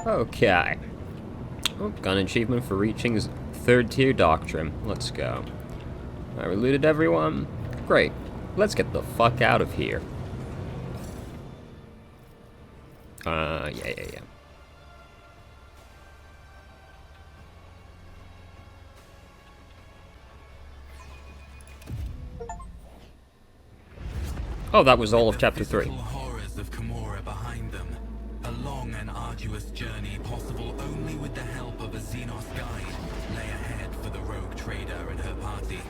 Okay. Oh, got an achievement for reaching his third tier doctrine. Let's go. I looted everyone. Great. Let's get the fuck out of here. Yeah. Oh, that was all of chapter 3. Horrors of Camorra behind them. A long and arduous journey possible only with the help of a Xenos guide lay ahead for the rogue trader and her party.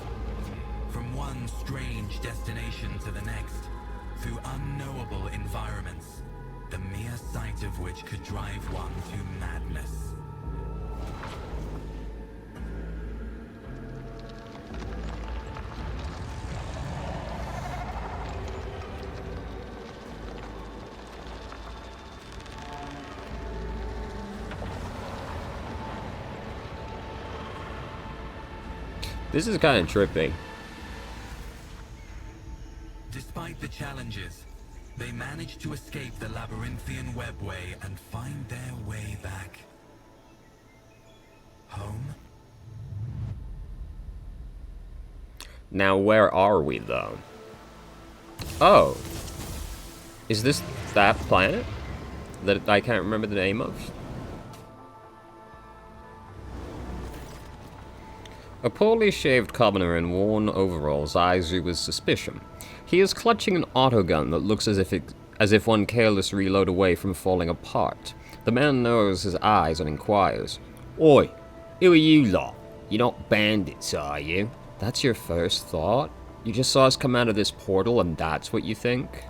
From one strange destination to the next, through unknowable environments, the mere sight of which could drive one to madness. This is kind of trippy. Despite the challenges, they managed to escape the labyrinthian webway and find their way back home. Now, where are we, though? Oh. Is this that planet? That I can't remember the name of? A poorly shaved commoner in worn overalls eyes you with suspicion. He is clutching an autogun that looks as if one careless reload away from falling apart. The man narrows his eyes and inquires, "Oi, who are you lot? You're not bandits, are you?" That's your first thought? You just saw us come out of this portal and that's what you think?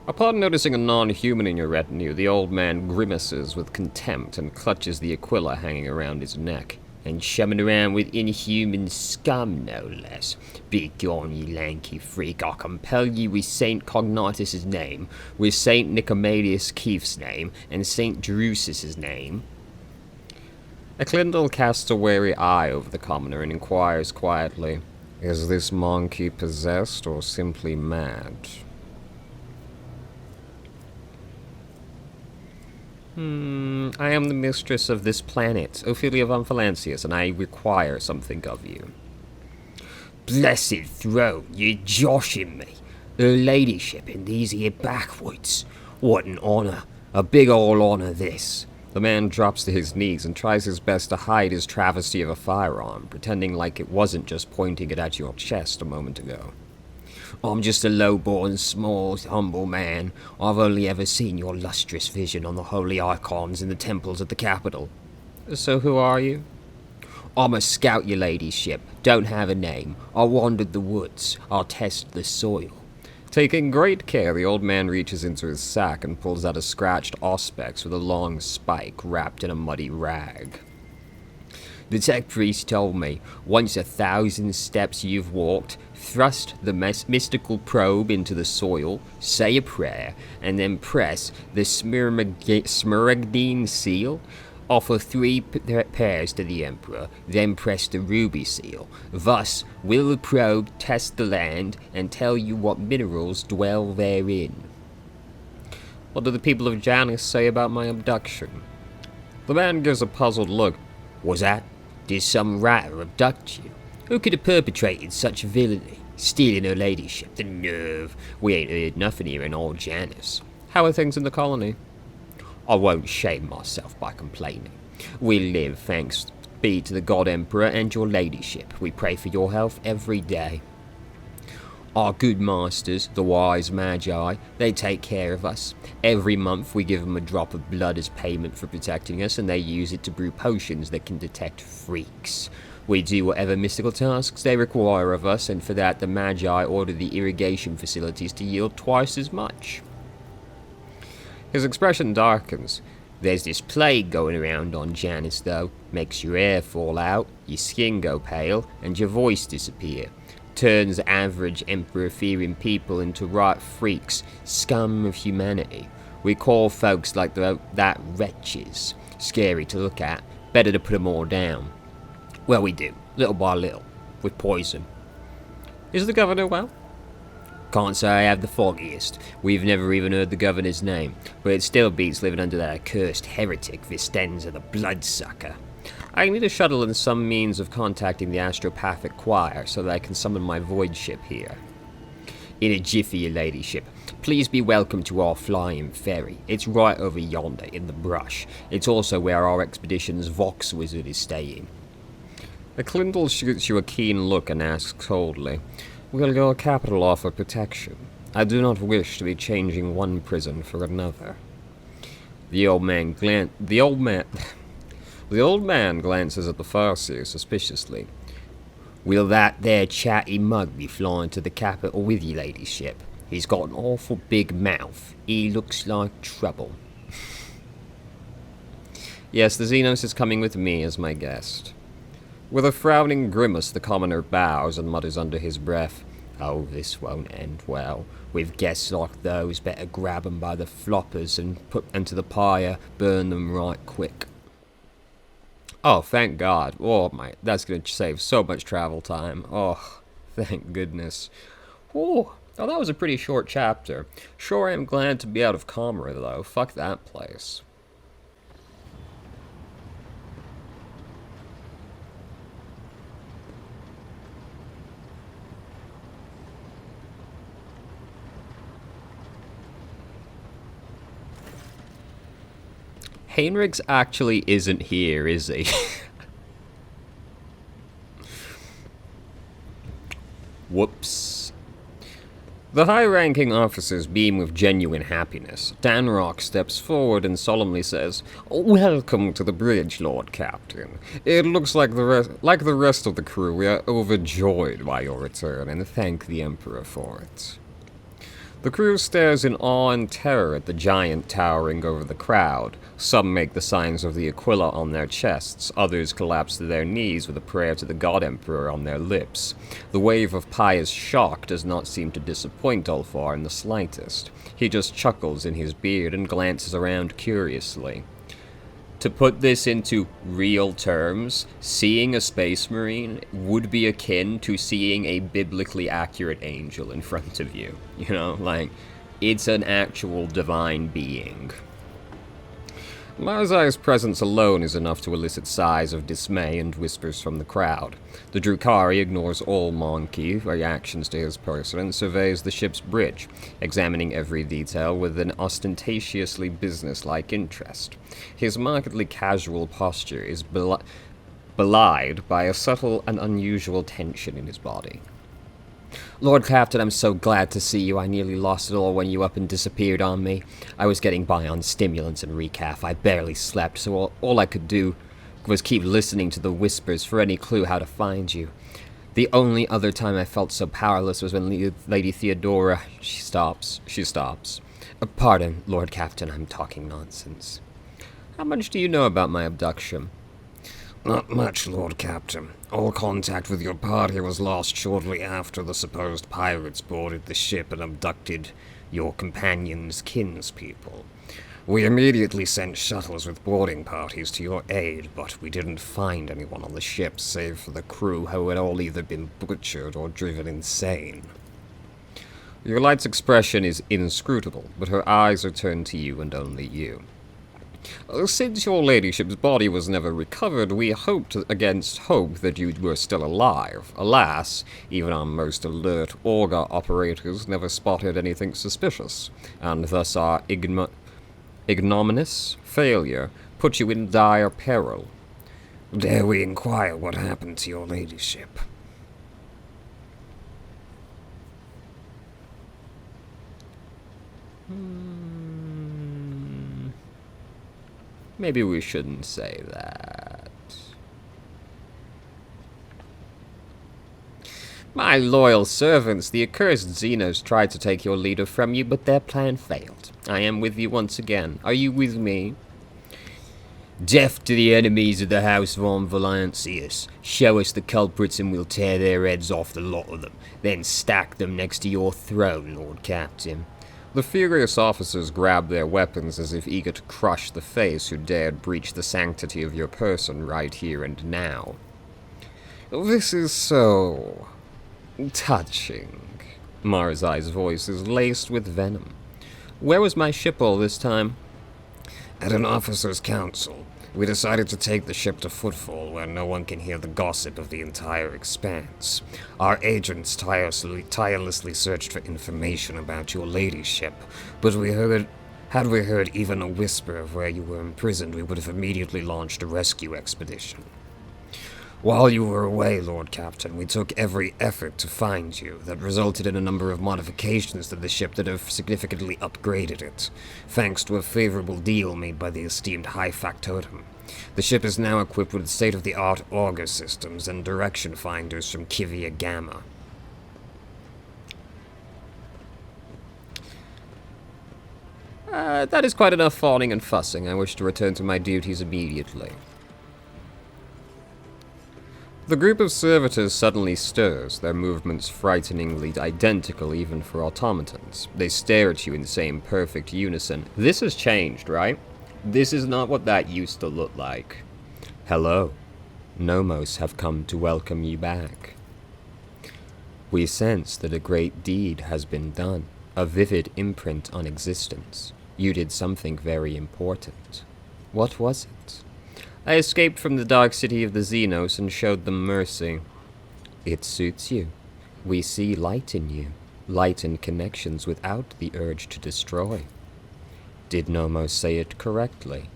Upon noticing a non-human in your retinue, the old man grimaces with contempt and clutches the Aquila hanging around his neck. "And shoving around with inhuman scum, no less. Begone, you lanky freak, I'll compel you with Saint Cognatus' name, with Saint Nicomedius Keefe's name, and Saint Drusus's name." Eclindel casts a wary eye over the commoner and inquires quietly, "Is this monkey possessed or simply mad?" I am the mistress of this planet, Ophelia von Valancius, and I require something of you. "Blessed throne, you're joshing me. Her ladyship in these here backwoods. What an honour. A big ol' honour, this." The man drops to his knees and tries his best to hide his travesty of a firearm, pretending like it wasn't just pointing it at your chest a moment ago. "I'm just a low-born, small, humble man. I've only ever seen your lustrous vision on the holy icons in the temples at the capital." "So who are you?" "I'm a scout, your ladyship. Don't have a name. I wandered the woods. I'll test the soil." Taking great care, the old man reaches into his sack and pulls out a scratched auspex with a long spike wrapped in a muddy rag. "The tech priest told me, once 1,000 steps you've walked, thrust the mystical probe into the soil, say a prayer, and then press the Smaragdine seal. Offer 3 pairs to the Emperor, then press the ruby seal. Thus will the probe test the land and tell you what minerals dwell therein." "What do the people of Janus say about my abduction?" The man gives a puzzled look. "Was that? Did some writer abduct you? Who could have perpetrated such villainy? Stealing her ladyship, the nerve. We ain't heard nothing here in all Janus." "How are things in the colony?" "I won't shame myself by complaining. We live, thanks be to the God Emperor and your ladyship. We pray for your health every day. Our good masters, the wise magi, they take care of us. Every month we give them a drop of blood as payment for protecting us, and they use it to brew potions that can detect freaks. We do whatever mystical tasks they require of us, and for that the magi order the irrigation facilities to yield twice as much." His expression darkens. "There's this plague going around on Janus, though. Makes your hair fall out, your skin go pale, and your voice disappear. Turns average emperor-fearing people into right freaks, scum of humanity. We call folks like that wretches. Scary to look at. Better to put 'em all down. Well, we do, little by little, with poison." "Is the governor well?" Can't say I have the foggiest. We've never even heard the governor's name, but it still beats living under that accursed heretic Vistenza the Bloodsucker. I need a shuttle and some means of contacting the Astropathic Choir so that I can summon my void ship here. In a jiffy, your ladyship. Please be welcome to our flying ferry. It's right over yonder, in the brush. It's also where our expedition's Vox Wizard is staying. McClindle shoots you a keen look and asks coldly, "Will your capital offer protection? I do not wish to be changing one prison for another." The old man glances at the Farseer suspiciously. "Will that there chatty mug be flying to the capital with you, ladyship? He's got an awful big mouth. He looks like trouble." "Yes, the Xenos is coming with me as my guest." With a frowning grimace, the commoner bows and mutters under his breath, "Oh, this won't end well. With guests like those, better grab 'em by the floppers and put them to the pyre, burn them right quick." Oh, thank God. Oh, that's going to save so much travel time. Oh, thank goodness. Oh, that was a pretty short chapter. Sure am glad to be out of Comra, though. Fuck that place. Heinrichs actually isn't here, is he? Whoops. The high-ranking officers beam with genuine happiness. Danrock steps forward and solemnly says, "Welcome to the bridge, Lord Captain. It looks like the rest of the crew, we are overjoyed by your return and thank the Emperor for it." The crew stares in awe and terror at the giant towering over the crowd. Some make the signs of the Aquila on their chests, others collapse to their knees with a prayer to the God Emperor on their lips. The wave of pious shock does not seem to disappoint Ulfar in the slightest. He just chuckles in his beard and glances around curiously. To put this into real terms, seeing a space marine would be akin to seeing a biblically accurate angel in front of you. You know, like, it's an actual divine being. Marzai's presence alone is enough to elicit sighs of dismay and whispers from the crowd. The Drukari ignores all Monkey reactions to his person and surveys the ship's bridge, examining every detail with an ostentatiously businesslike interest. His markedly casual posture is belied by a subtle and unusual tension in his body. "Lord Captain, I'm so glad to see you. I nearly lost it all when you up and disappeared on me. I was getting by on stimulants and recaf. I barely slept, so all I could do was keep listening to the whispers for any clue how to find you. The only other time I felt so powerless was when Lady Theodora..." She stops. Pardon, Lord Captain, I'm talking nonsense." "How much do you know about my abduction?" "Not much, Lord Captain. All contact with your party was lost shortly after the supposed pirates boarded the ship and abducted your companion's kinspeople. We immediately sent shuttles with boarding parties to your aid, but we didn't find anyone on the ship save for the crew who had all either been butchered or driven insane." Your light's expression is inscrutable, but her eyes are turned to you and only you. "Since your ladyship's body was never recovered, we hoped against hope that you were still alive. Alas, even our most alert Orga operators never spotted anything suspicious, and thus our ignominious failure put you in dire peril." "Dare we inquire what happened to your ladyship?" Maybe we shouldn't say that. "My loyal servants, the accursed Xenos tried to take your leader from you, but their plan failed. I am with you once again. Are you with me?" "Death to the enemies of the House von Valancius. Show us the culprits and we'll tear their heads off the lot of them, then stack them next to your throne, Lord Captain." The furious officers grab their weapons as if eager to crush the face who dared breach the sanctity of your person right here and now. "This is so touching." Marzai's voice is laced with venom. Where was my ship all this time? At an officer's council, we decided to take the ship to Footfall, where no one can hear the gossip of the entire expanse. Our agents tirelessly searched for information about your ladyship, but had we heard even a whisper of where you were imprisoned, we would have immediately launched a rescue expedition. While you were away, Lord Captain, we took every effort to find you. That resulted in a number of modifications to the ship that have significantly upgraded it, thanks to a favorable deal made by the esteemed High Factotum. The ship is now equipped with state-of-the-art auger systems and direction finders from Kivia Gamma. That is quite enough fawning and fussing. I wish to return to my duties immediately. The group of servitors suddenly stirs, their movements frighteningly identical even for automatons. They stare at you in the same perfect unison. This has changed, right? This is not what that used to look like. Hello. Nomos have come to welcome you back. We sense that a great deed has been done, a vivid imprint on existence. You did something very important. What was it? I escaped from the dark city of the Xenos and showed them mercy. It suits you. We see light in you, light and connections without the urge to destroy. Did Nomos say it correctly?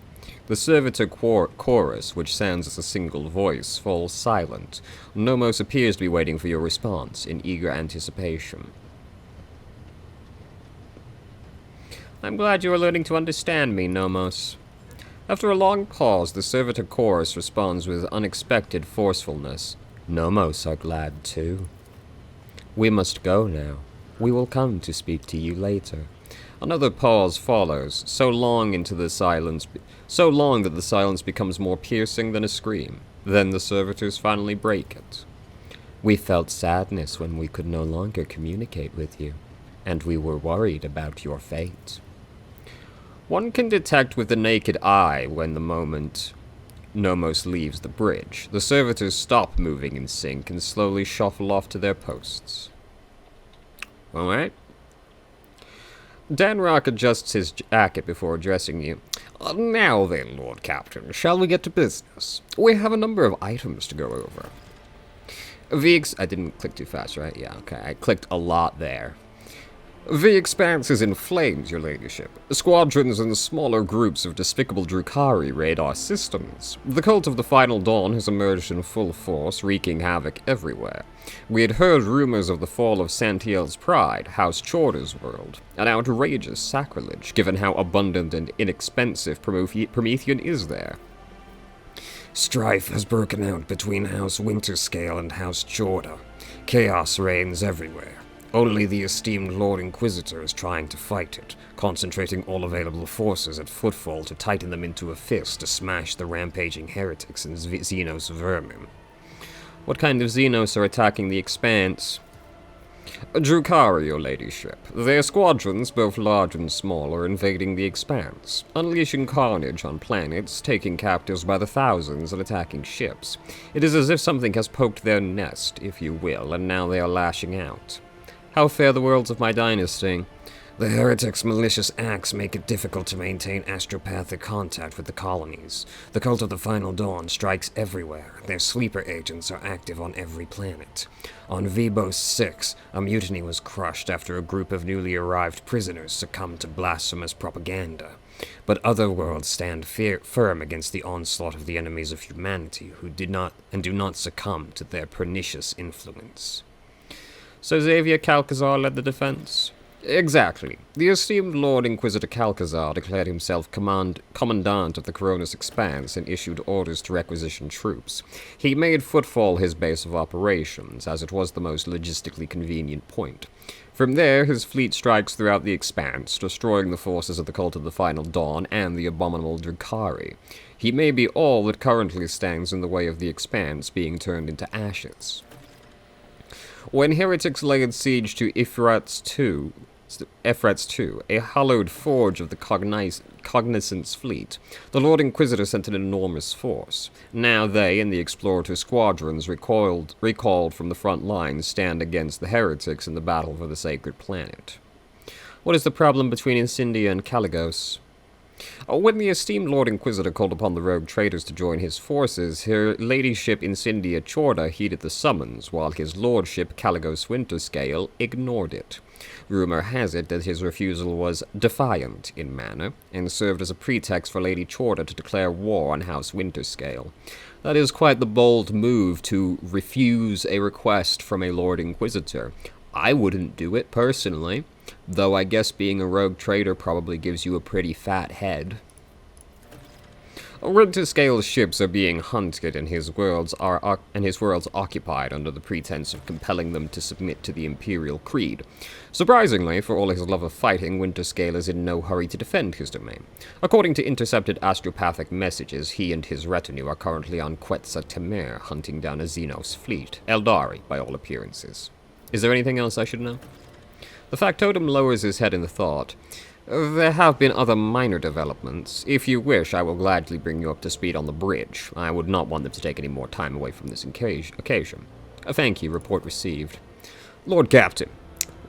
The servitor chorus, which sounds as a single voice, falls silent. Nomos appears to be waiting for your response, in eager anticipation. I'm glad you are learning to understand me, Nomos. After a long pause, the servitor chorus responds with unexpected forcefulness. Nomos are glad too. We must go now. We will come to speak to you later. Another pause follows, so long that the silence becomes more piercing than a scream. Then the servitors finally break it. We felt sadness when we could no longer communicate with you, and we were worried about your fate. One can detect with the naked eye when the moment Nomos leaves the bridge. The servitors stop moving in sync and slowly shuffle off to their posts. Alright. Danrock adjusts his jacket before addressing you. Now then, Lord Captain, shall we get to business? We have a number of items to go over. I didn't click too fast, right? Yeah, okay. I clicked a lot there. The expanse is in flames, your ladyship. Squadrons and smaller groups of despicable Drukhari raid our systems. The cult of the Final Dawn has emerged in full force, wreaking havoc everywhere. We had heard rumors of the fall of Santiel's pride, House Chorda's world. An outrageous sacrilege, given how abundant and inexpensive Promethean is there. Strife has broken out between House Winterscale and House Chorda. Chaos reigns everywhere. Only the esteemed Lord Inquisitor is trying to fight it, concentrating all available forces at Footfall to tighten them into a fist to smash the rampaging heretics and Xenos vermin. What kind of Xenos are attacking the Expanse? Drukhari, your ladyship. Their squadrons, both large and small, are invading the Expanse, unleashing carnage on planets, taking captives by the thousands, and attacking ships. It is as if something has poked their nest, if you will, and now they are lashing out. How fare the worlds of my dynasty? The heretics' malicious acts make it difficult to maintain astropathic contact with the colonies. The cult of the Final Dawn strikes everywhere. Their sleeper agents are active on every planet. On Vibos 6, a mutiny was crushed after a group of newly arrived prisoners succumbed to blasphemous propaganda. But other worlds stand firm against the onslaught of the enemies of humanity who do not succumb to their pernicious influence. So Xavier Calcazar led the defense? Exactly. The esteemed Lord Inquisitor Calcazar declared himself commandant of the Coronis Expanse and issued orders to requisition troops. He made Footfall his base of operations, as it was the most logistically convenient point. From there, his fleet strikes throughout the Expanse, destroying the forces of the Cult of the Final Dawn and the abominable Drukhari. He may be all that currently stands in the way of the Expanse being turned into ashes. When heretics laid siege to Ifrats II, Efrats 2, a hallowed forge of the Cognizance fleet. The Lord Inquisitor sent an enormous force. Now they and the Explorator squadrons recalled from the front lines stand against the heretics in the battle for the sacred planet. What is the problem between Incendia and Caligos? When the esteemed Lord Inquisitor called upon the rogue traders to join his forces, her ladyship Incendia Chorda heeded the summons, while his lordship Caligos Winterscale ignored it. Rumor has it that his refusal was defiant in manner, and served as a pretext for Lady Chorda to declare war on House Winterscale. That is quite the bold move to refuse a request from a Lord Inquisitor. I wouldn't do it, personally. Though I guess being a rogue trader probably gives you a pretty fat head. Winterscale's ships are being hunted and his worlds occupied under the pretense of compelling them to submit to the Imperial Creed. Surprisingly, for all his love of fighting, Winterscale is in no hurry to defend his domain. According to intercepted astropathic messages, he and his retinue are currently on Quetzal Temer, hunting down a Xenos fleet. Eldari, by all appearances. Is there anything else I should know? The factotum lowers his head in thought. There have been other minor developments. If you wish, I will gladly bring you up to speed on the bridge. I would not want them to take any more time away from this occasion. Thank you, report received. Lord Captain.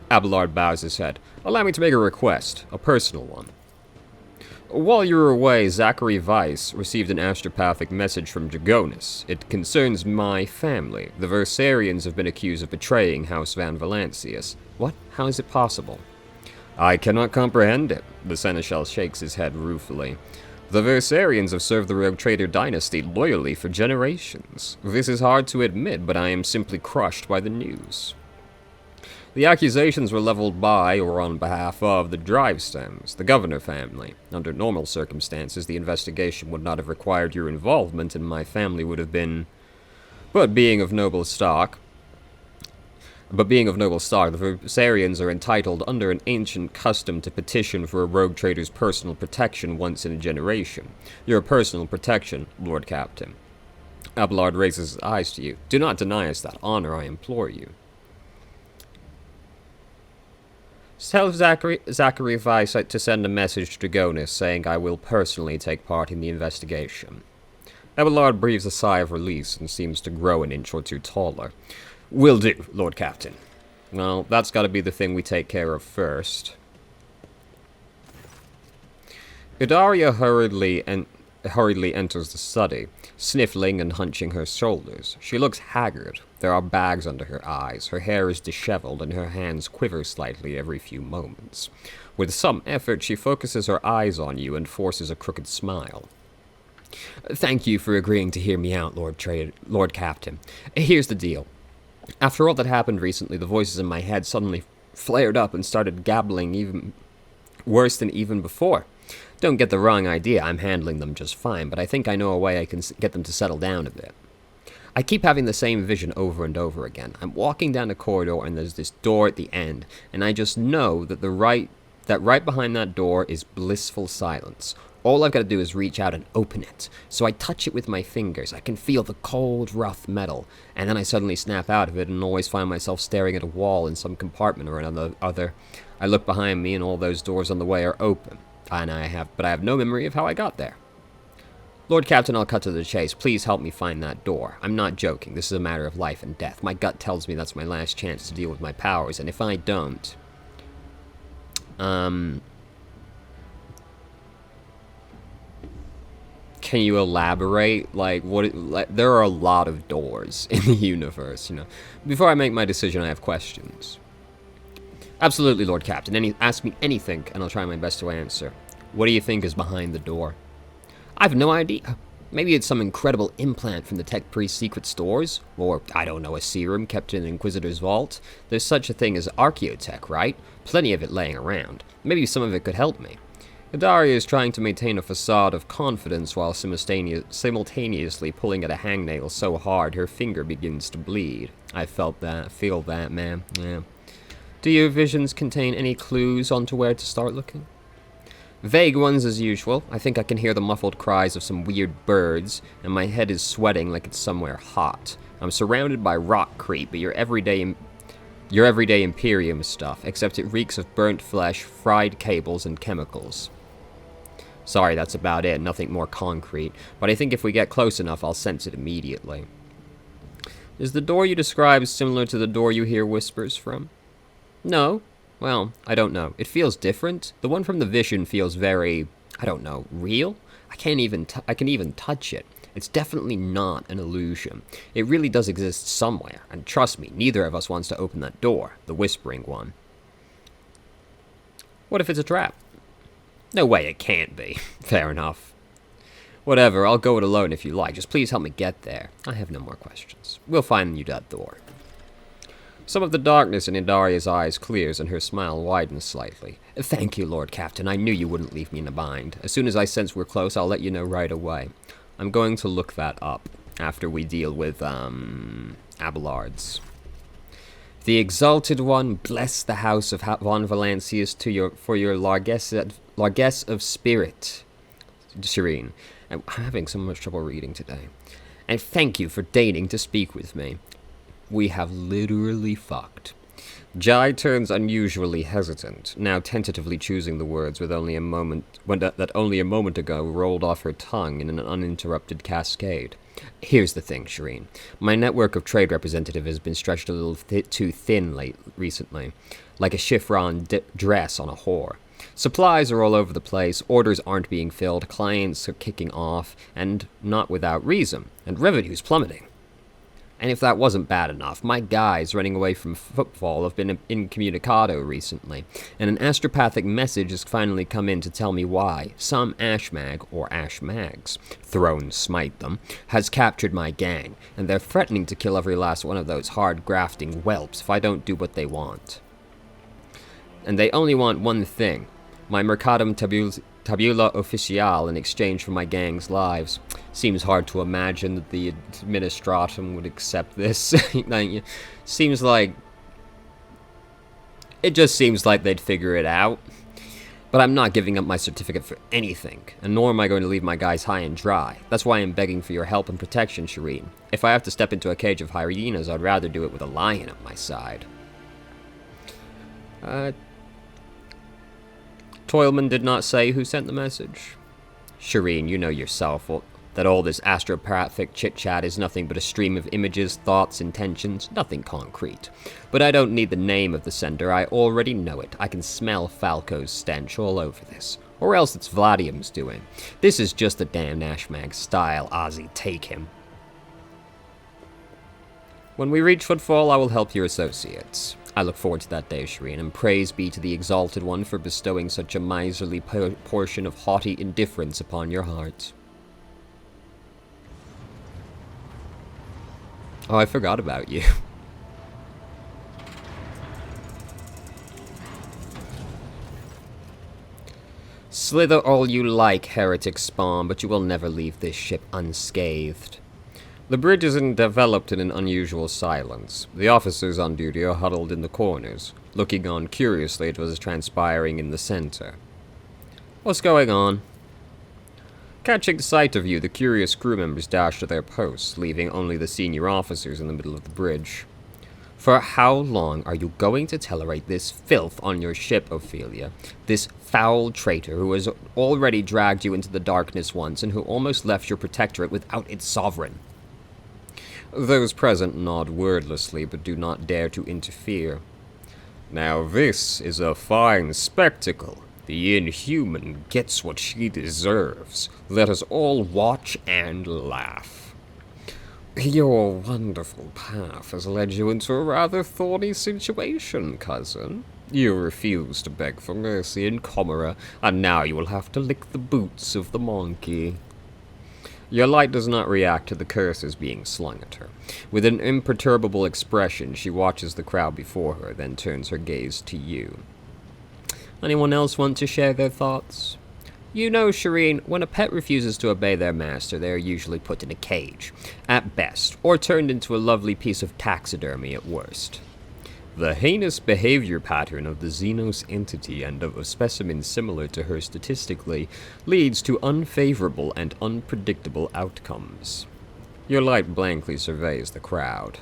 Abelard bows his head. Allow me to make a request, a personal one. While you were away, Zachary Weiss received an astropathic message from Dragonis. It concerns my family. The Versarians have been accused of betraying House Van Valancius. What? How is it possible? I cannot comprehend it. The Seneschal shakes his head ruefully. The Versarians have served the Rogue Trader dynasty loyally for generations. This is hard to admit, but I am simply crushed by the news. The accusations were leveled by, or on behalf of, the Drivestems, the Governor family. Under normal circumstances, the investigation would not have required your involvement, and my family would have been... But being of noble stock, the Versarians are entitled under an ancient custom to petition for a rogue trader's personal protection once in a generation. Your personal protection, Lord Captain. Abelard raises his eyes to you. Do not deny us that honor, I implore you. Tell Zachary Weiss to send a message to Dragonis saying I will personally take part in the investigation. Abelard breathes a sigh of release and seems to grow an inch or two taller. Will do, Lord Captain. Well, that's got to be the thing we take care of first. Idaria hurriedly enters the study, sniffling and hunching her shoulders. She looks haggard. There are bags under her eyes. Her hair is disheveled, and her hands quiver slightly every few moments. With some effort, she focuses her eyes on you and forces a crooked smile. Thank you for agreeing to hear me out, Lord Captain. Here's the deal. After all that happened recently, the voices in my head suddenly flared up and started gabbling even worse than even before. Don't get the wrong idea, I'm handling them just fine, but I think I know a way I can get them to settle down a bit. I keep having the same vision over and over again. I'm walking down a corridor and there's this door at the end, and I just know that right behind that door is blissful silence. All I've got to do is reach out and open it. So I touch it with my fingers. I can feel the cold, rough metal, and then I suddenly snap out of it and always find myself staring at a wall in some compartment or another. I look behind me and all those doors on the way are open, and I have no memory of how I got there. Lord Captain, I'll cut to the chase. Please help me find that door. I'm not joking. This is a matter of life and death. My gut tells me that's my last chance to deal with my powers, and if I don't... Can you elaborate? There are a lot of doors in the universe, Before I make my decision, I have questions. Absolutely, Lord Captain. Ask me anything, and I'll try my best to answer. What do you think is behind the door? I have no idea. Maybe it's some incredible implant from the Tech Priest secret stores, or, I don't know, a serum kept in an Inquisitor's vault. There's such a thing as archaeotech, right? Plenty of it laying around. Maybe some of it could help me. Hidaria is trying to maintain a facade of confidence while simultaneously pulling at a hangnail so hard her finger begins to bleed. I feel that, ma'am. Yeah. Do your visions contain any clues onto where to start looking? Vague ones as usual. I think I can hear the muffled cries of some weird birds, and my head is sweating like it's somewhere hot. I'm surrounded by rock creep, but your everyday Your everyday Imperium stuff, except it reeks of burnt flesh, fried cables, and chemicals. Sorry, that's about it, nothing more concrete, but I think if we get close enough, I'll sense it immediately. Is the door you describe similar to the door you hear whispers from? No. Well, I don't know. It feels different. The one from the vision feels very, I don't know, real? I can even touch it. It's definitely not an illusion. It really does exist somewhere, and trust me, neither of us wants to open that door, the whispering one. What if it's a trap? No way it can't be. Fair enough. Whatever, I'll go it alone if you like. Just please help me get there. I have no more questions. We'll find you that door. Some of the darkness in Indaria's eyes clears and her smile widens slightly. Thank you, Lord Captain. I knew you wouldn't leave me in a bind. As soon as I sense we're close, I'll let you know right away. I'm going to look that up after we deal with, Abelards. The Exalted One, bless the house of Von Valancius for your largesse of spirit, Shireen. I'm having so much trouble reading today. And thank you for deigning to speak with me. We have literally fucked. Jai turns unusually hesitant, now tentatively choosing the words with only a moment ago rolled off her tongue in an uninterrupted cascade. Here's the thing, Shireen. My network of trade representative has been stretched a little too thin recently, like a chiffon dress on a whore. Supplies are all over the place, orders aren't being filled, clients are kicking off, and not without reason, and revenue's plummeting. And if that wasn't bad enough, my guys running away from footfall have been incommunicado recently, and an astropathic message has finally come in to tell me why some Ashmag, or Ashmags, throne smite them, has captured my gang, and they're threatening to kill every last one of those hard-grafting whelps if I don't do what they want. And they only want one thing, my Mercatum Tabula Official in exchange for my gang's lives. Seems hard to imagine that the Administratum would accept this. It just seems like they'd figure it out. But I'm not giving up my certificate for anything, and nor am I going to leave my guys high and dry. That's why I'm begging for your help and protection, Shireen. If I have to step into a cage of hyenas, I'd rather do it with a lion at my side. Toilman did not say who sent the message. Shireen, you know yourself that all this astropathic chit-chat is nothing but a stream of images, thoughts, intentions, nothing concrete. But I don't need the name of the sender, I already know it. I can smell Falco's stench all over this. Or else it's Vladium's doing. This is just the damn Ashmag style, Ozzy, take him. When we reach Footfall, I will help your associates. I look forward to that day, Shireen, and praise be to the Exalted One for bestowing such a miserly portion of haughty indifference upon your heart. Oh, I forgot about you. Slither all you like, heretic spawn, but you will never leave this ship unscathed. The bridge is enveloped in an unusual silence. The officers on duty are huddled in the corners, looking on curiously at what is transpiring in the center. What's going on? Catching sight of you, the curious crew members dash to their posts, leaving only the senior officers in the middle of the bridge. For how long are you going to tolerate this filth on your ship, Ophelia? This foul traitor who has already dragged you into the darkness once and who almost left your protectorate without its sovereign. Those present nod wordlessly, but do not dare to interfere. Now this is a fine spectacle. The inhuman gets what she deserves. Let us all watch and laugh. Your wonderful path has led you into a rather thorny situation, cousin. You refused to beg for mercy in Comera, and now you will have to lick the boots of the monkey. Your light does not react to the curses being slung at her. With an imperturbable expression, she watches the crowd before her, then turns her gaze to you. Anyone else want to share their thoughts? You know, Shireen, when a pet refuses to obey their master, they are usually put in a cage, at best, or turned into a lovely piece of taxidermy at worst. The heinous behavior pattern of the Xenos entity and of a specimen similar to her statistically leads to unfavorable and unpredictable outcomes. Your light blankly surveys the crowd.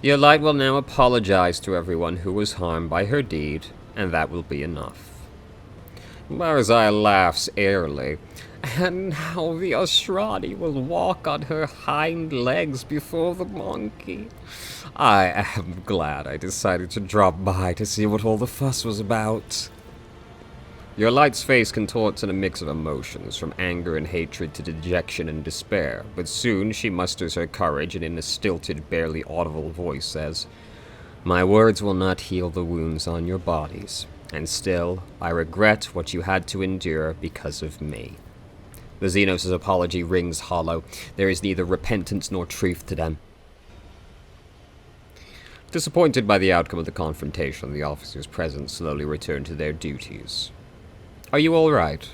Your light will now apologize to everyone who was harmed by her deed, and that will be enough. Barzai laughs airily. And now the Ashrani will walk on her hind legs before the monkey. I am glad I decided to drop by to see what all the fuss was about. Your light's face contorts in a mix of emotions, from anger and hatred to dejection and despair, but soon she musters her courage and in a stilted, barely audible voice says, "My words will not heal the wounds on your bodies, and still, I regret what you had to endure because of me." The Xenos' apology rings hollow. There is neither repentance nor truth to them. Disappointed by the outcome of the confrontation, the officers present slowly return to their duties. "Are you all right?"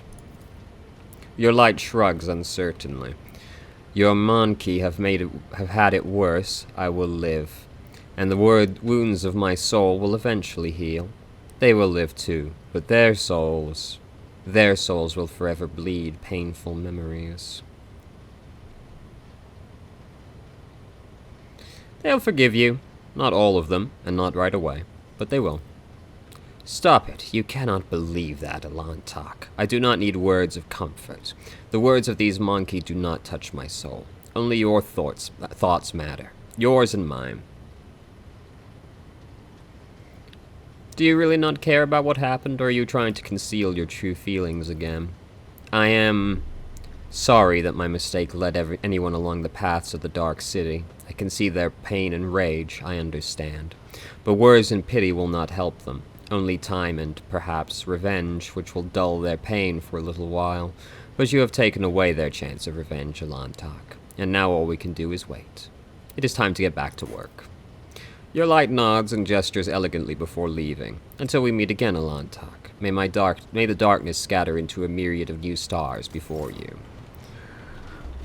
Your light shrugs uncertainly. "Your monkey have had it worse. I will live, and the wounds of my soul will eventually heal. They will live too, but their souls will forever bleed painful memories." "They'll forgive you. Not all of them, and not right away, but they will." "Stop it. You cannot believe that, Alantak. I do not need words of comfort. The words of these monkey do not touch my soul. Only your thoughts matter. Yours and mine." "Do you really not care about what happened, or are you trying to conceal your true feelings again? I am sorry that my mistake led anyone along the paths of the Dark City. I can see their pain and rage, I understand. But words and pity will not help them. Only time and, perhaps, revenge, which will dull their pain for a little while. But you have taken away their chance of revenge, Alantak, and now all we can do is wait. It is time to get back to work." Your light nods and gestures elegantly before leaving. "Until we meet again, Alantak. May the darkness scatter into a myriad of new stars before you."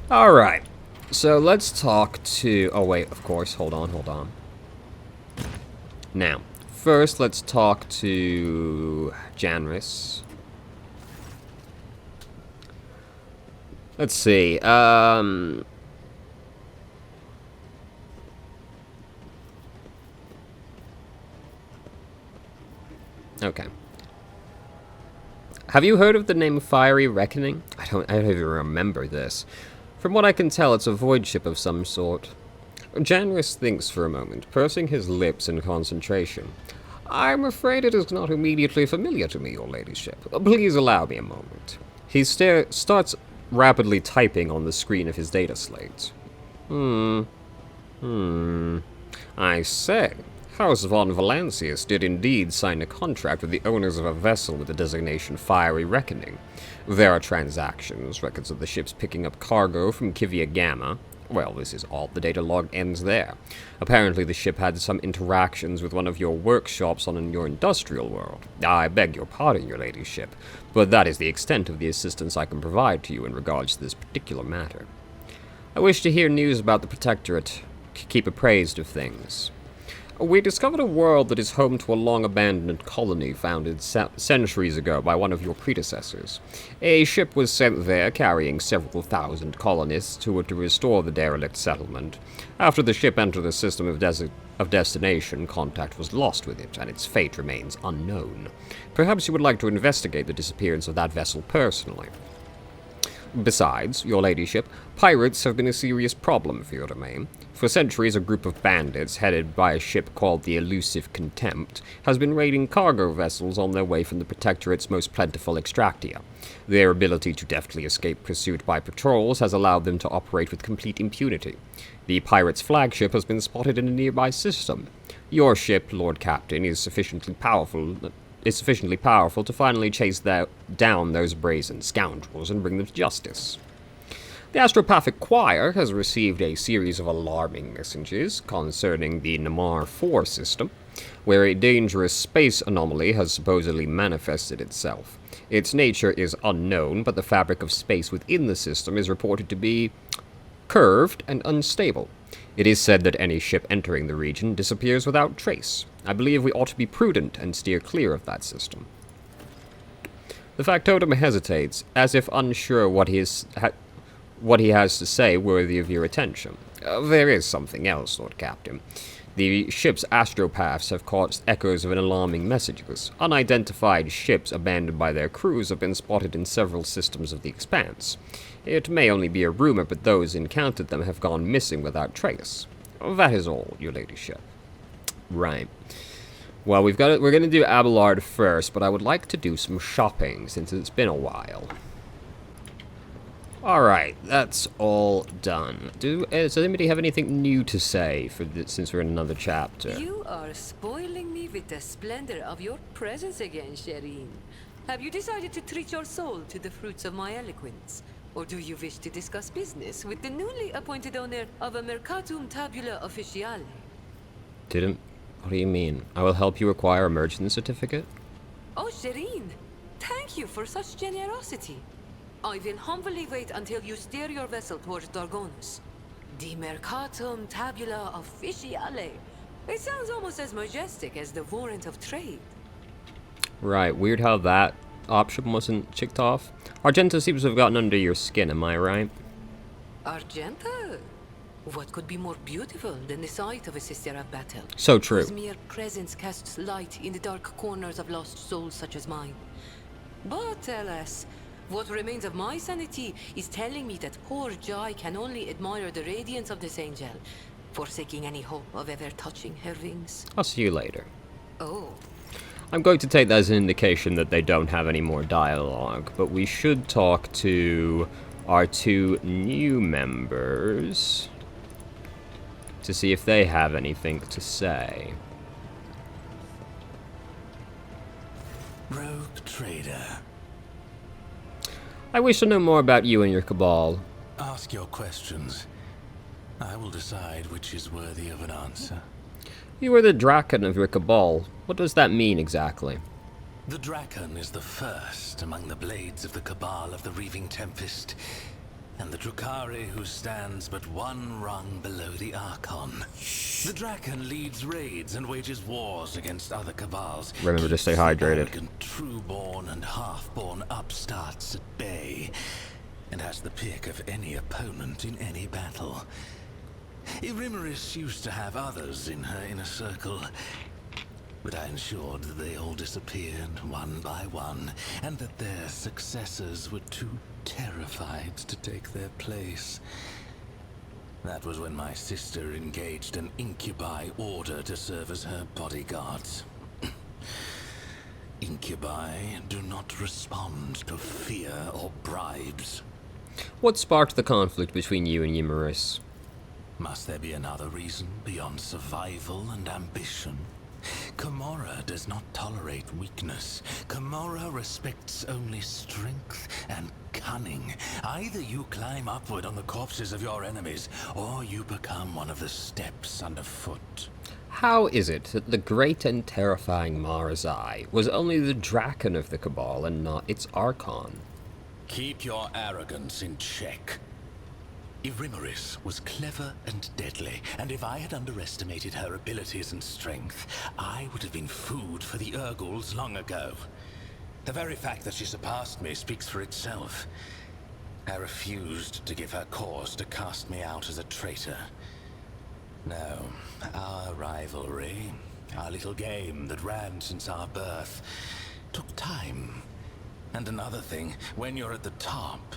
Alright, so let's talk to... Oh wait, of course, hold on. Now, first let's talk to Janris. Let's see, okay. Have you heard of the name Fiery Reckoning? I don't even remember this. From what I can tell, it's a void ship of some sort. Janris thinks for a moment, pursing his lips in concentration. "I'm afraid it is not immediately familiar to me, your ladyship. Please allow me a moment." He starts rapidly typing on the screen of his data slate. I say, House von Valancius did indeed sign a contract with the owners of a vessel with the designation Fiery Reckoning. There are transactions, records of the ships picking up cargo from Kivia Gamma. Well, this is all. The data log ends there. Apparently the ship had some interactions with one of your workshops on your industrial world. I beg your pardon, your ladyship, but that is the extent of the assistance I can provide to you in regards to this particular matter. I wish to hear news about the Protectorate. Keep appraised of things. We discovered a world that is home to a long-abandoned colony founded centuries ago by one of your predecessors. A ship was sent there carrying several thousand colonists who were to restore the derelict settlement. After the ship entered the system of destination, contact was lost with it, and its fate remains unknown. Perhaps you would like to investigate the disappearance of that vessel personally. Besides, your ladyship, pirates have been a serious problem for your domain. For centuries, a group of bandits, headed by a ship called the Elusive Contempt, has been raiding cargo vessels on their way from the Protectorate's most plentiful extractia. Their ability to deftly escape pursuit by patrols has allowed them to operate with complete impunity. The pirates' flagship has been spotted in a nearby system. Your ship, Lord Captain, is sufficiently powerful to finally chase down those brazen scoundrels and bring them to justice. The Astropathic Choir has received a series of alarming messages concerning the Namar 4 system, where a dangerous space anomaly has supposedly manifested itself. Its nature is unknown, but the fabric of space within the system is reported to be curved and unstable. It is said that any ship entering the region disappears without trace. I believe we ought to be prudent and steer clear of that system. The factotum hesitates, as if unsure what he has to say worthy of your attention. There is something else, Lord Captain. The ship's astropaths have caught echoes of an alarming messages. Unidentified ships abandoned by their crews have been spotted in several systems of the Expanse. It may only be a rumor, but those encountered them have gone missing without trace. That is all, your ladyship. Right. Well, we're going to do Abelard first, but I would like to do some shopping since it's been a while. Alright, that's all done. Does anybody have anything new to say since we're in another chapter? You are spoiling me with the splendor of your presence again, Shireen. Have you decided to treat your soul to the fruits of my eloquence? Or do you wish to discuss business with the newly appointed owner of a Mercatum Tabula Officiale? What do you mean? I will help you acquire a merchant certificate? Oh, Shireen, thank you for such generosity. I will humbly wait until you steer your vessel towards Dargonus. The Mercatum Tabula Officiale. It sounds almost as majestic as the warrant of trade. Right, weird how that option wasn't checked off. Argenta seems to have gotten under your skin, am I right? Argenta? What could be more beautiful than the sight of a sister of battle? So true. Whose mere presence casts light in the dark corners of lost souls such as mine. But alas, what remains of my sanity is telling me that poor Jai can only admire the radiance of this angel, forsaking any hope of ever touching her wings. I'll see you later. Oh. I'm going to take that as an indication that they don't have any more dialogue, but we should talk to our two new members to see if they have anything to say. Rogue trader. I wish to know more about you and your cabal. Ask your questions. I will decide which is worthy of an answer. You are the Draken of your cabal. What does that mean exactly? The Draken is the first among the blades of the Cabal of the Reaving Tempest, and the Drukhari who stands but one rung below the Archon. The Draken leads raids and wages wars against other Cabals. Remember to stay hydrated. Arrogant, true-born and half-born upstarts at bay, and has the pick of any opponent in any battle. Irimaris used to have others in her inner circle, but I ensured that they all disappeared one by one, and that their successors were too terrified to take their place. That was when my sister engaged an incubi order to serve as her bodyguards. Incubi do not respond to fear or bribes. What sparked the conflict between you and Ymiriss? Must there be another reason beyond survival and ambition? Kamora does not tolerate weakness. Kamora respects only strength and cunning. Either you climb upward on the corpses of your enemies, or you become one of the steps underfoot. How is it that the great and terrifying Marazai was only the Draken of the Cabal and not its Archon? Keep your arrogance in check. Irimaris was clever and deadly, and if I had underestimated her abilities and strength, I would have been food for the Urguls long ago. The very fact that she surpassed me speaks for itself. I refused to give her cause to cast me out as a traitor. No, our rivalry, our little game that ran since our birth, took time. And another thing, when you're at the top,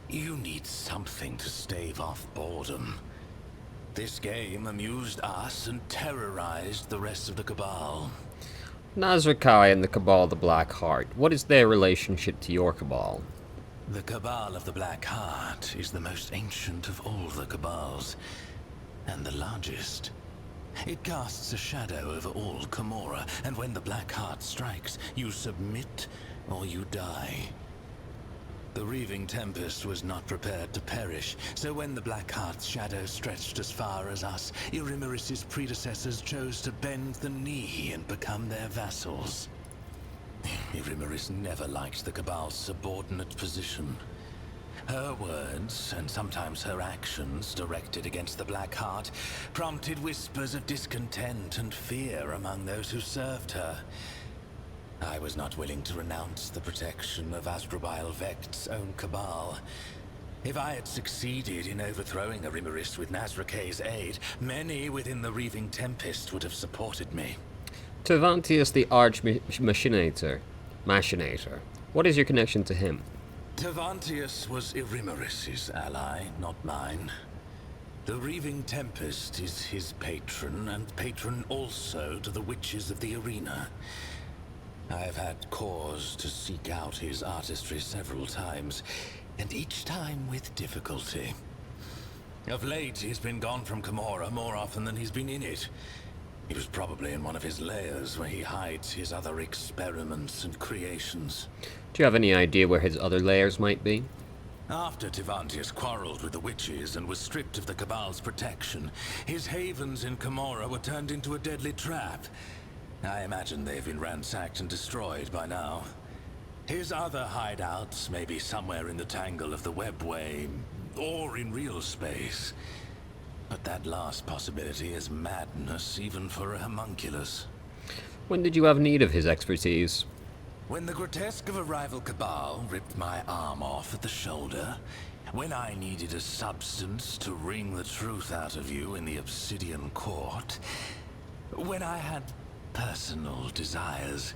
you need something to stave off boredom. This game amused us and terrorized the rest of the Cabal. Nazrakai and the Cabal of the Black Heart. What is their relationship to your Cabal? The Cabal of the Black Heart is the most ancient of all the Cabals, and the largest. It casts a shadow over all Kamora, and when the Black Heart strikes, you submit or you die. The Reaving Tempest was not prepared to perish, so when the Black Heart's shadow stretched as far as us, Irimaris' predecessors chose to bend the knee and become their vassals. Irimaris never liked the Cabal's subordinate position. Her words, and sometimes her actions, directed against the Black Heart, prompted whispers of discontent and fear among those who served her. I was not willing to renounce the protection of Asdrubal Vekt's own Cabal, If I had succeeded in overthrowing Arimaris with Nazrake's aid, many within the Reaving Tempest would have supported me. Tervantius the Machinator. What is your connection to him? Tervantius was Arimaris's ally, not mine. The Reaving Tempest is his patron, and patron also to the witches of the arena. I have had cause to seek out his artistry several times, and each time with difficulty. Of late, he's been gone from Camorra more often than he's been in it. He was probably in one of his lairs where he hides his other experiments and creations. Do you have any idea where his other lairs might be? After Tervantius quarreled with the witches and was stripped of the Cabal's protection, his havens in Camorra were turned into a deadly trap. I imagine they've been ransacked and destroyed by now. His other hideouts may be somewhere in the tangle of the webway, or in real space. But that last possibility is madness even for a homunculus. When did you have need of his expertise? When the grotesque of a rival Cabal ripped my arm off at the shoulder, when I needed a substance to wring the truth out of you in the Obsidian Court, when I had personal desires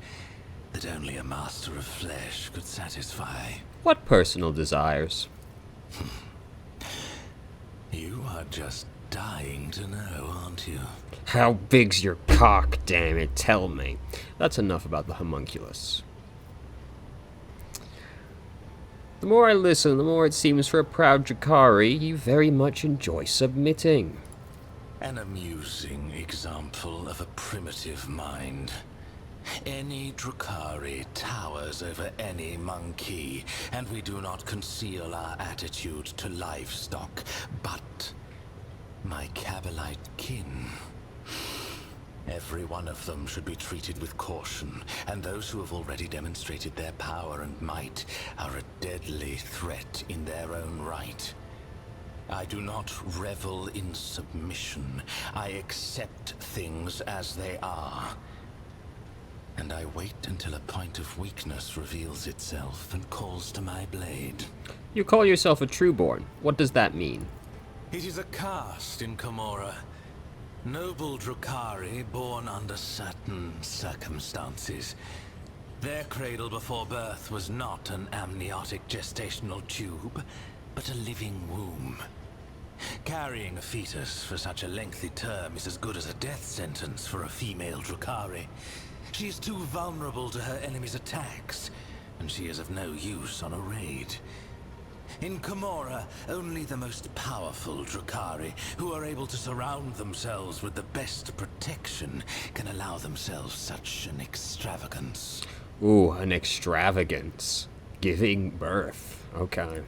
that only a master of flesh could satisfy. What personal desires? You are just dying to know, aren't you? How big's your cock, damn it, tell me. That's enough about the homunculus. The more I listen, the more it seems for a proud Drakari you very much enjoy submitting. An amusing example of a primitive mind. Any Drakari towers over any monkey, and we do not conceal our attitude to livestock, but my Cabalite kin. Every one of them should be treated with caution, and those who have already demonstrated their power and might are a deadly threat in their own right. I do not revel in submission. I accept things as they are. And I wait until a point of weakness reveals itself and calls to my blade. You call yourself a Trueborn. What does that mean? It is a caste in Camorra. Noble Drakari born under certain circumstances. Their cradle before birth was not an amniotic gestational tube, but a living womb. Carrying a fetus for such a lengthy term is as good as a death sentence for a female Drakari. She is too vulnerable to her enemy's attacks, and she is of no use on a raid. In Camorra, only the most powerful Drakari, who are able to surround themselves with the best protection, can allow themselves such an extravagance. Ooh, an extravagance. Giving birth. Okay.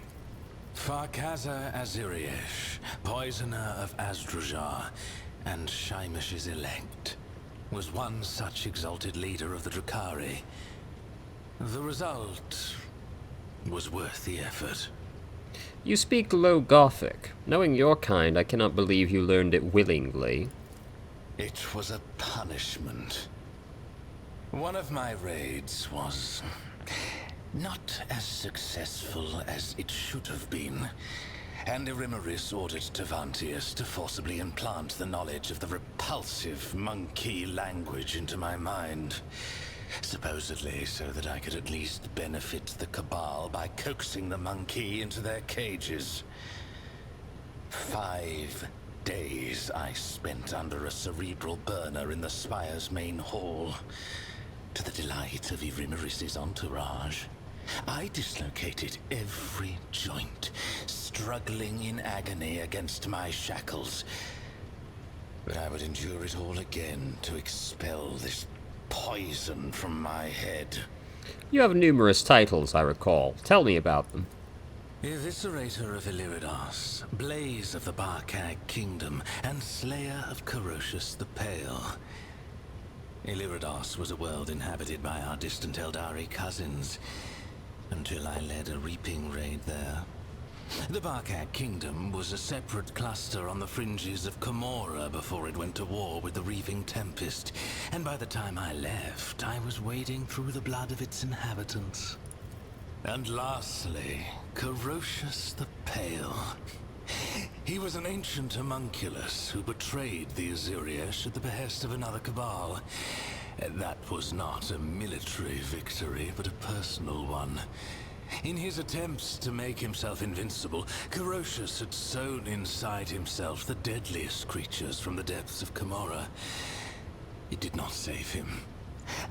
Farkaza Aziriesh, poisoner of Azdrajar, and Shaimish's elect, was one such exalted leader of the Drakari. The result was worth the effort. You speak low Gothic. Knowing your kind, I cannot believe you learned it willingly. It was a punishment. One of my raids was not as successful as it should have been, and Arimaris ordered Tervantius to forcibly implant the knowledge of the repulsive monkey language into my mind. Supposedly so that I could at least benefit the Cabal by coaxing the monkey into their cages. 5 days I spent under a cerebral burner in the Spire's main hall, to the delight of Arimaris' entourage. I dislocated every joint, struggling in agony against my shackles. But I would endure it all again to expel this poison from my head. You have numerous titles, I recall. Tell me about them. Eviscerator of Illyridas, Blaze of the Barkag Kingdom, and Slayer of Corocius the Pale. Illyridas was a world inhabited by our distant Eldari cousins, until I led a reaping raid there. The Barkag Kingdom was a separate cluster on the fringes of Camorra before it went to war with the Reaving Tempest, and by the time I left, I was wading through the blood of its inhabitants. And lastly, Carocious the Pale. He was an ancient homunculus who betrayed the Azuriash at the behest of another cabal. That was not a military victory, but a personal one. In his attempts to make himself invincible, Carocious had sown inside himself the deadliest creatures from the depths of Camorra. It did not save him.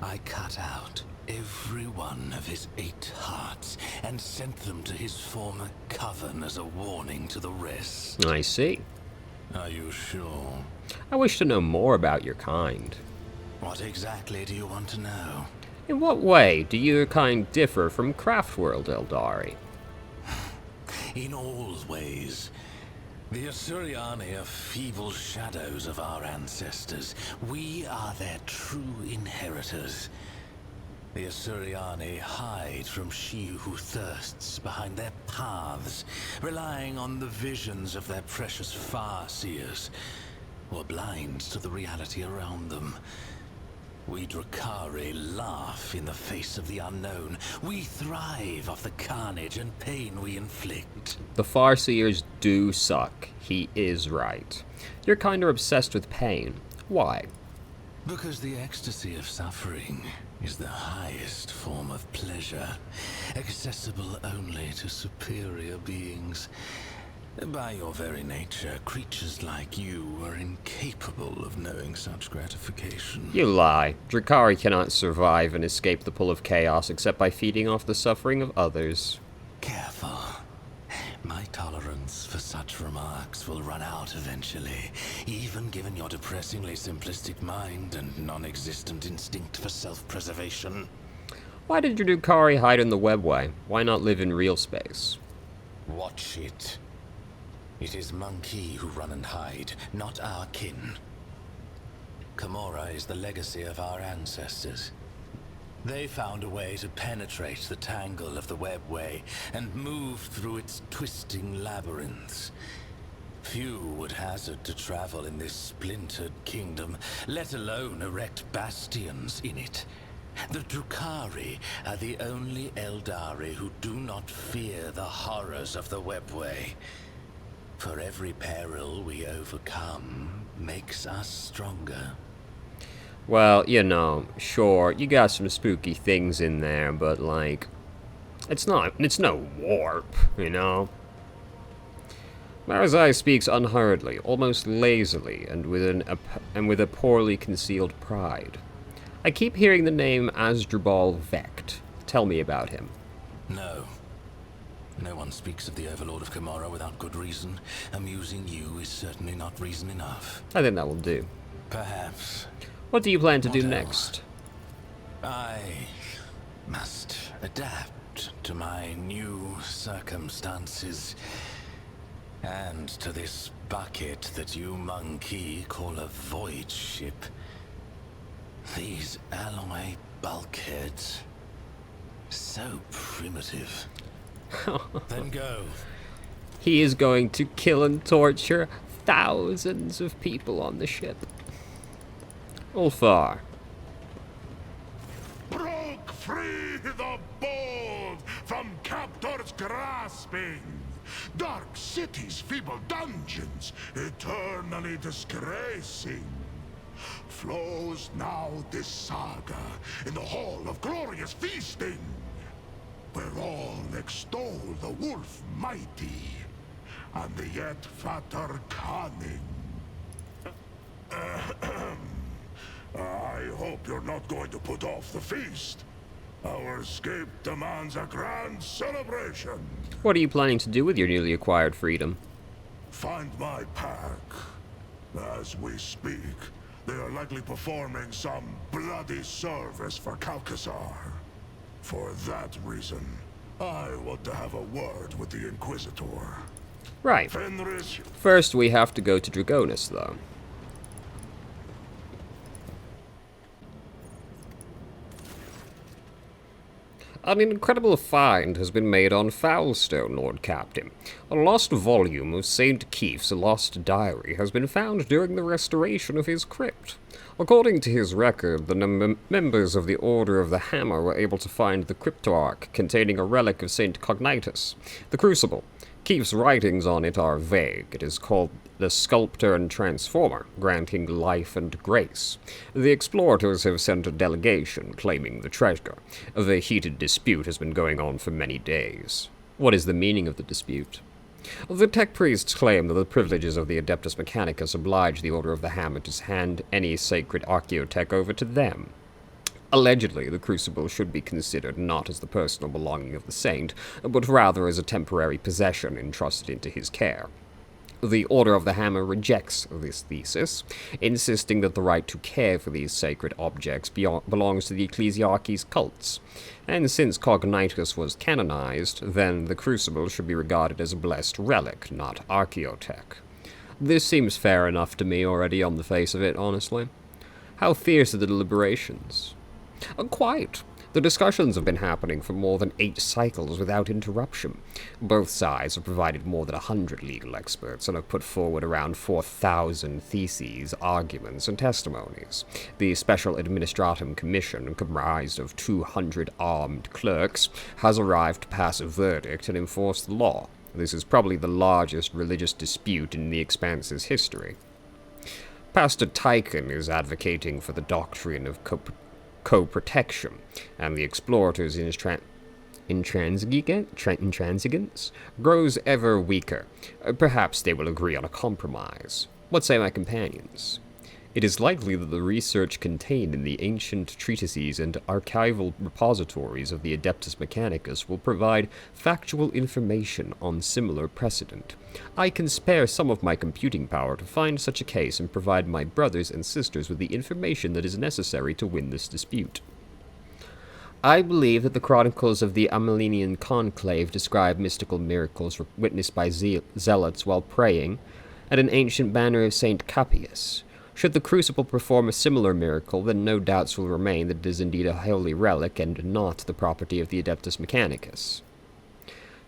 I cut out every one of his 8 hearts and sent them to his former coven as a warning to the rest. I see. Are you sure? I wish to know more about your kind. What exactly do you want to know? In what way do your kind differ from Craftworld Eldari? In all ways. The Asuriani are feeble shadows of our ancestors. We are their true inheritors. The Asuriani hide from she who thirsts behind their paths, relying on the visions of their precious far-seers, or blind to the reality around them. We Drakari laugh in the face of the unknown. We thrive off the carnage and pain we inflict. The Farseers do suck. He is right. Your kind are obsessed with pain. Why? Because the ecstasy of suffering is the highest form of pleasure, accessible only to superior beings. By your very nature, creatures like you are incapable of knowing such gratification. You lie. Drakari cannot survive and escape the pull of chaos except by feeding off the suffering of others. Careful. My tolerance for such remarks will run out eventually, even given your depressingly simplistic mind and non-existent instinct for self-preservation. Why did your Drakari hide in the webway? Why not live in real space? Watch it. It is Monkey who run and hide, not our kin. Camorra is the legacy of our ancestors. They found a way to penetrate the tangle of the webway and move through its twisting labyrinths. Few would hazard to travel in this splintered kingdom, let alone erect bastions in it. The Drakari are the only Eldari who do not fear the horrors of the webway. For every peril we overcome makes us stronger. Well, you know, sure, you got some spooky things in there, but like, it's no warp, you know? Marazai speaks unhurriedly, almost lazily, and with a poorly concealed pride. I keep hearing the name Asdrubal Vect. Tell me about him. No. No one speaks of the Overlord of Camorra without good reason. Amusing you is certainly not reason enough. I think that will do. Perhaps. What do you plan to do What next? I must adapt to my new circumstances. And to this bucket that you monkey call a void ship. These alloy bulkheads. So primitive. Then go. He is going to kill and torture thousands of people on the ship. Ulfar. Broke free the bold from captors grasping. Dark cities, feeble dungeons, eternally disgracing. Flows now this saga in the hall of glorious feasting, where all extol the wolf mighty, and the yet fatter cunning. I hope you're not going to put off the feast. Our escape demands a grand celebration. What are you planning to do with your newly acquired freedom? Find my pack. As we speak, they are likely performing some bloody service for Calcazar. For that reason, I want to have a word with the Inquisitor. Right. Fenris. First, we have to go to Dragonus, though. An incredible find has been made on Foulstone, Lord Captain. A lost volume of St. Keith's Lost Diary has been found during the restoration of his crypt. According to his record, the members of the Order of the Hammer were able to find the cryptoarch containing a relic of Saint Cognitus, the Crucible. Keefe's writings on it are vague. It is called the Sculptor and Transformer, granting life and grace. The explorators have sent a delegation claiming the treasure. The heated dispute has been going on for many days. What is the meaning of the dispute? The tech priests claim that the privileges of the Adeptus Mechanicus oblige the Order of the Hammer to hand any sacred archaeotech over to them. Allegedly, the Crucible should be considered not as the personal belonging of the saint, but rather as a temporary possession entrusted into his care. The Order of the Hammer rejects this thesis, insisting that the right to care for these sacred objects belongs to the Ecclesiarchy's cults. And since Cognitus was canonized, then the Crucible should be regarded as a blessed relic, not archaeotech. This seems fair enough to me already on the face of it, honestly. How fierce are the deliberations? Quite. The discussions have been happening for more than 8 cycles without interruption. Both sides have provided more than 100 legal experts and have put forward around 4,000 theses, arguments, and testimonies. The Special Administratum Commission, comprised of 200 armed clerks, has arrived to pass a verdict and enforce the law. This is probably the largest religious dispute in the Expanse's history. Pastor Tychon is advocating for the doctrine of co-protection, and the explorators' intransigence grows ever weaker. Perhaps they will agree on a compromise. What say my companions? It is likely that the research contained in the ancient treatises and archival repositories of the Adeptus Mechanicus will provide factual information on similar precedent. I can spare some of my computing power to find such a case and provide my brothers and sisters with the information that is necessary to win this dispute. I believe that the chronicles of the Amelinian Conclave describe mystical miracles witnessed by zealots while praying at an ancient banner of Saint Capius. Should the Crucible perform a similar miracle, then no doubts will remain that it is indeed a holy relic and not the property of the Adeptus Mechanicus.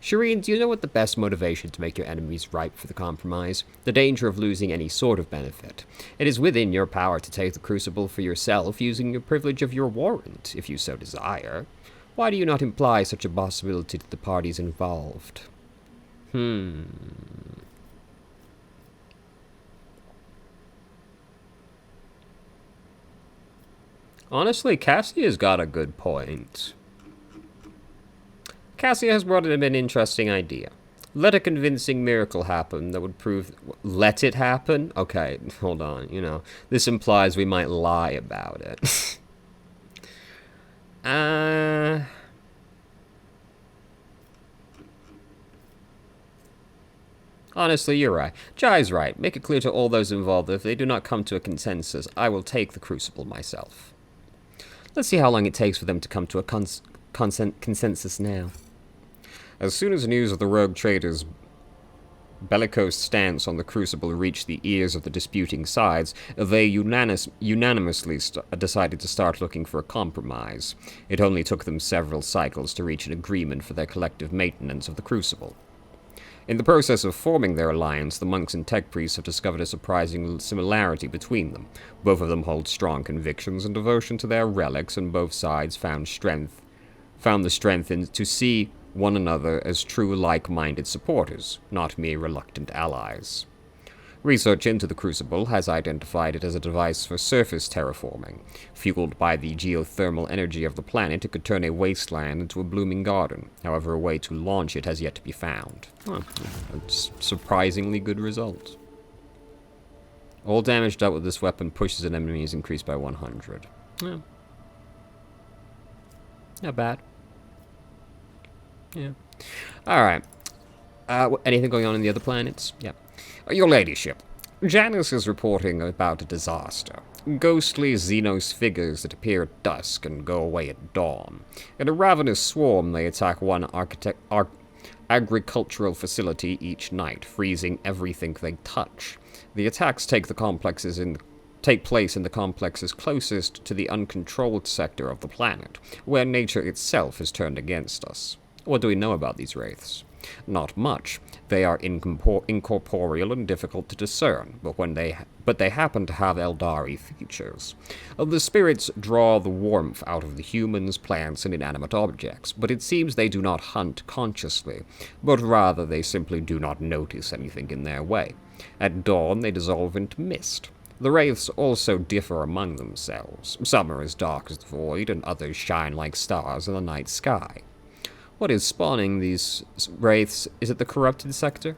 Shireen, do you know what the best motivation to make your enemies ripe for the compromise? The danger of losing any sort of benefit. It is within your power to take the Crucible for yourself using your privilege of your warrant, if you so desire. Why do you not imply such a possibility to the parties involved? Honestly, Cassia's got a good point. Cassia has brought in an interesting idea. Let a convincing miracle happen that would prove... Let it happen? Okay, hold on, this implies we might lie about it. Honestly, you're right. Jai's right. Make it clear to all those involved that if they do not come to a consensus, I will take the Crucible myself. Let's see how long it takes for them to come to a consensus now. As soon as news of the rogue traders' bellicose stance on the Crucible reached the ears of the disputing sides, they unanimously decided to start looking for a compromise. It only took them several cycles to reach an agreement for their collective maintenance of the Crucible. In the process of forming their alliance, the monks and tech priests have discovered a surprising similarity between them. Both of them hold strong convictions and devotion to their relics, and both sides found the strength to see one another as true like-minded supporters, not mere reluctant allies. Research into the Crucible has identified it as a device for surface terraforming. Fueled by the geothermal energy of the planet, it could turn a wasteland into a blooming garden. However, a way to launch it has yet to be found. A surprisingly good result. All damage dealt with this weapon pushes an enemy is increased by 100. Yeah. Not bad. Yeah. Alright. Anything going on in the other planets? Yeah. Your ladyship, Janus is reporting about a disaster. Ghostly Xenos figures that appear at dusk and go away at dawn. In a ravenous swarm, they attack one agricultural facility each night, freezing everything they touch. The attacks take place in the complexes closest to the uncontrolled sector of the planet, where nature itself has turned against us. What do we know about these wraiths? Not much. They are incorporeal and difficult to discern, but they happen to have Eldari features. The spirits draw the warmth out of the humans, plants, and inanimate objects, but it seems they do not hunt consciously, but rather they simply do not notice anything in their way. At dawn, they dissolve into mist. The wraiths also differ among themselves. Some are as dark as the void, and others shine like stars in the night sky. What is spawning these wraiths? Is it the corrupted sector?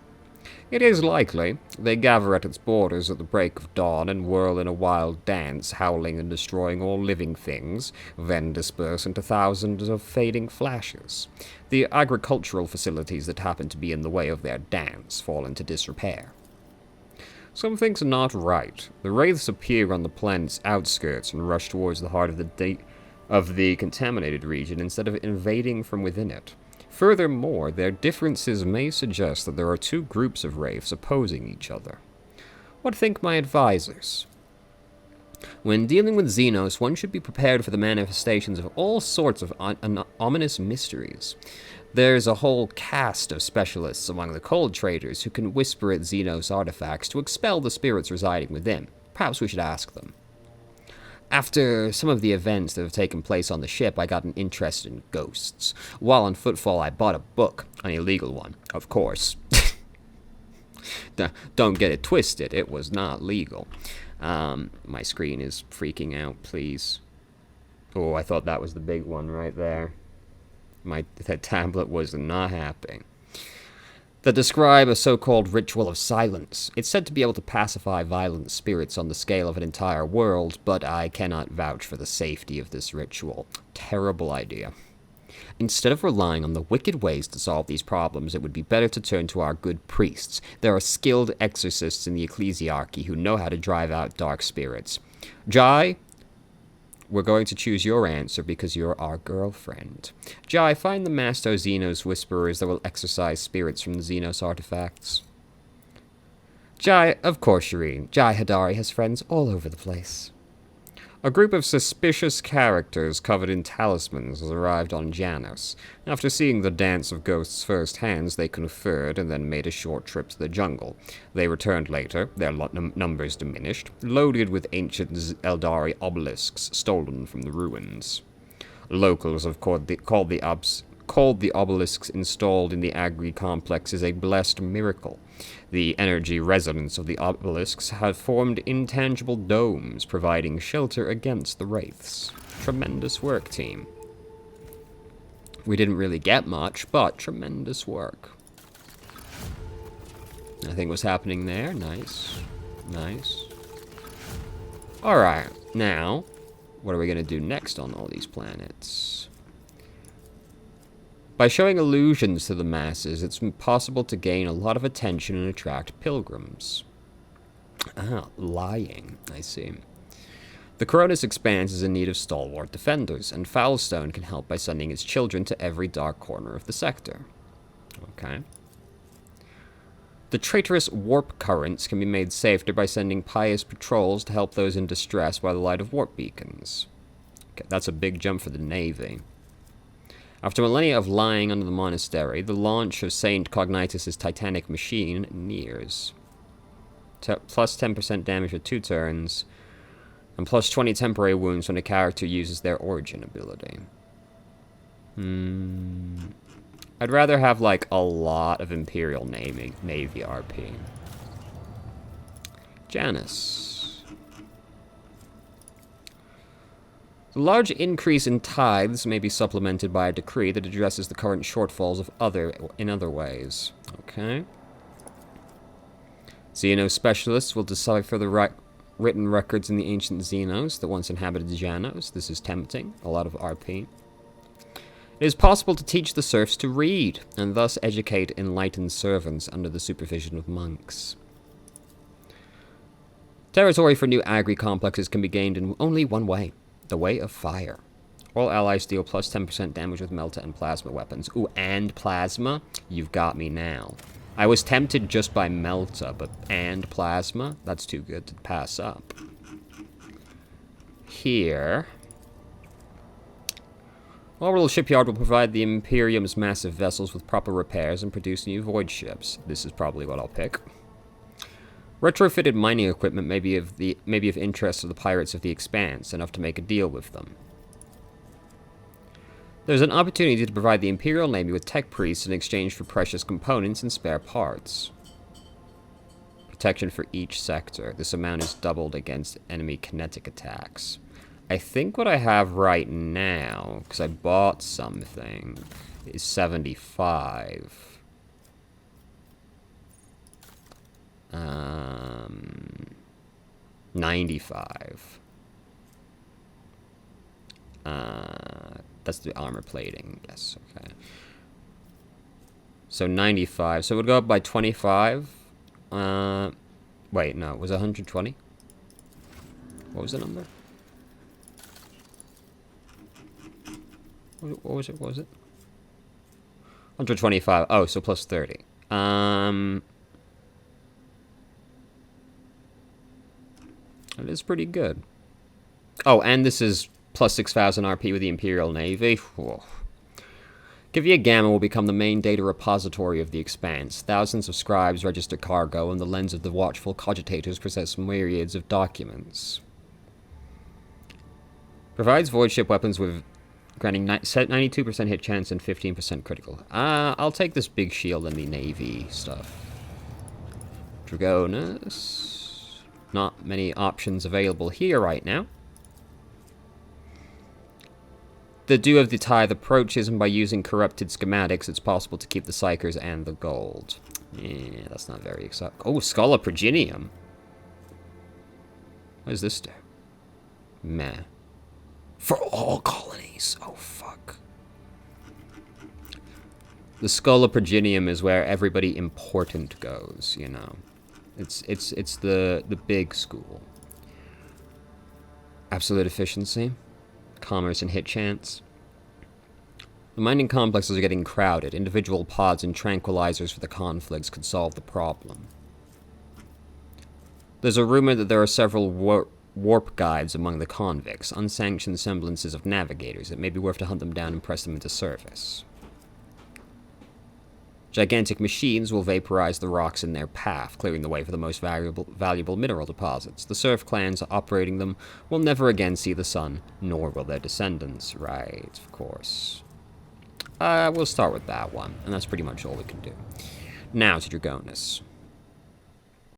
It is likely. They gather at its borders at the break of dawn and whirl in a wild dance, howling and destroying all living things, then disperse into thousands of fading flashes. The agricultural facilities that happen to be in the way of their dance fall into disrepair. Something's not right. The wraiths appear on the planet's outskirts and rush towards the heart of the contaminated region instead of invading from within it. Furthermore, their differences may suggest that there are two groups of wraiths opposing each other. What think my advisors? When dealing with Xenos, one should be prepared for the manifestations of all sorts of ominous mysteries. There's a whole cast of specialists among the cold traders who can whisper at Xenos artifacts to expel the spirits residing within. Perhaps we should ask them. After some of the events that have taken place on the ship, I got an interest in ghosts. While on footfall, I bought a book, an illegal one, of course. Don't get it twisted, it was not legal. My screen is freaking out, please. Oh, I thought that was the big one right there. That tablet was not happy. That describe a so-called ritual of silence. It's said to be able to pacify violent spirits on the scale of an entire world, but I cannot vouch for the safety of this ritual. Terrible idea. Instead of relying on the wicked ways to solve these problems, it would be better to turn to our good priests. There are skilled exorcists in the ecclesiarchy who know how to drive out dark spirits. Jai, we're going to choose your answer because you're our girlfriend. Jai, find the Master Xenos Whisperers that will exorcise spirits from the Xenos artifacts. Jai, of course, Shireen. Jai Hadari has friends all over the place. A group of suspicious characters covered in talismans has arrived on Janus. After seeing the dance of ghosts firsthand, they conferred and then made a short trip to the jungle. They returned later, their numbers diminished, loaded with ancient Eldari obelisks stolen from the ruins. Locals have called the obelisks installed in the Agri complexes a blessed miracle. The energy resonance of the obelisks have formed intangible domes, providing shelter against the wraiths. Tremendous work, team. We didn't really get much, but tremendous work. Nothing was happening there. Nice. Nice. Alright, now, what are we going to do next on all these planets? By showing illusions to the masses, it's possible to gain a lot of attention and attract pilgrims. Ah, lying. I see. The Cronus Expanse is in need of stalwart defenders, and Foulstone can help by sending its children to every dark corner of the sector. Okay. The traitorous warp currents can be made safer by sending pious patrols to help those in distress by the light of warp beacons. Okay, that's a big jump for the Navy. After millennia of lying under the monastery, the launch of Saint Cognitus' titanic machine nears. Plus 10% damage for 2 turns, and plus 20 temporary wounds when a character uses their origin ability. I'd rather have, like, a lot of Imperial Navy RP. Janus. The large increase in tithes may be supplemented by a decree that addresses the current shortfalls in other ways. Okay. Xeno specialists will decipher the written records in the ancient Xenos that once inhabited Janos. This is tempting. A lot of RP. It is possible to teach the serfs to read, and thus educate enlightened servants under the supervision of monks. Territory for new agri complexes can be gained in only one way. The way of fire. All allies deal plus 10% damage with Melta and plasma weapons. Ooh, and plasma? You've got me now. I was tempted just by Melta, but and plasma? That's too good to pass up. Here. Orbital Shipyard will provide the Imperium's massive vessels with proper repairs and produce new void ships. This is probably what I'll pick. Retrofitted mining equipment may be of interest to the pirates of the Expanse, enough to make a deal with them. There's an opportunity to provide the Imperial Navy with tech priests in exchange for precious components and spare parts. Protection for each sector. This amount is doubled against enemy kinetic attacks. I think what I have right now, because I bought something, is 75. 95. That's the armor plating. Yes, okay. So 95. So it would go up by 25. Wait, no. Was it 120? What was the number? What was it? What was it? 125. Oh, so plus 30. It is pretty good. Oh, and this is plus 6,000 RP with the Imperial Navy. Whoa. Kavia Gamma will become the main data repository of the Expanse. Thousands of scribes register cargo, and the lens of the watchful cogitators possess myriads of documents. Provides void ship weapons with granting 92% hit chance and 15% critical. I'll take this big shield and the Navy stuff. Dragonus. Not many options available here right now. The do of the tithe approaches, and by using corrupted schematics, it's possible to keep the psychers and the gold. Yeah, that's not very exciting. Oh, Scholar Progenium. What does this do? Meh. For all colonies. Oh, fuck. The Scholar Progenium is where everybody important goes, you know. It's the big school. Absolute efficiency. Commerce and hit chance. The mining complexes are getting crowded. Individual pods and tranquilizers for the conflicts could solve the problem. There's a rumor that there are several warp guides among the convicts, unsanctioned semblances of navigators. It may be worth to hunt them down and press them into service. Gigantic machines will vaporize the rocks in their path, clearing the way for the most valuable mineral deposits. The serf clans operating them will never again see the sun, nor will their descendants. Right, of course. We'll start with that one, and that's pretty much all we can do. Now to Dragonus.